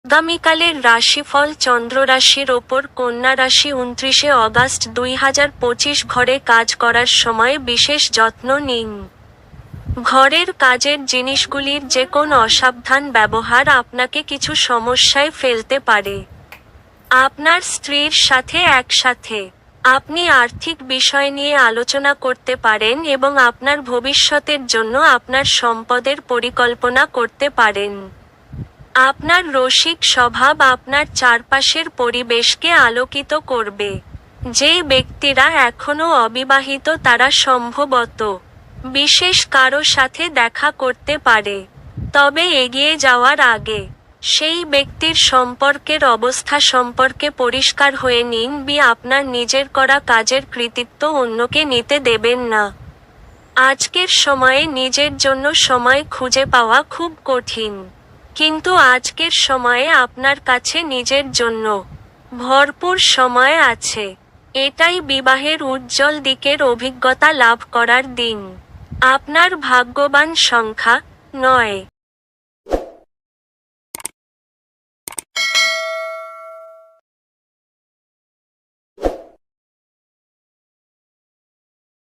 আগামীকালের রাশিফল চন্দ্র রাশির ওপর কন্যা রাশি 29 অগাস্ট 2025 ঘরে কাজ করার সময় বিশেষ যত্ন নিন। ঘরের কাজের জিনিসগুলির যে কোনো অসাবধান ব্যবহার আপনাকে কিছু সমস্যায় ফেলতে পারে। আপনার স্ত্রীর সাথে একসাথে আপনি আর্থিক বিষয় নিয়ে আলোচনা করতে পারেন এবং আপনার ভবিষ্যতের জন্য আপনার সম্পদের পরিকল্পনা করতে পারেন। আপনার রসিক স্বভাব আপনার চারপাশের পরিবেশকে আলোকিত করবে। যে ব্যক্তিরা এখনও অবিবাহিত তারা সম্ভবত বিশেষ কারো সাথে দেখা করতে পারে, তবে এগিয়ে যাওয়ার আগে সেই ব্যক্তির সম্পর্কের অবস্থা সম্পর্কে পরিষ্কার হয়ে নিন। আপনার নিজের করা কাজের কৃতিত্ব অন্যকে নিতে দেবেন না। আজকের সময়ে নিজের জন্য সময় খুঁজে পাওয়া খুব কঠিন, কিন্তু আজকের সময়ে আপনার কাছে নিজের জন্য ভরপুর সময় আছে। এটাই বিবাহের উজ্জ্বল দিকের অভিজ্ঞতা লাভ করার দিন। আপনার ভাগ্যবান সংখ্যা 9।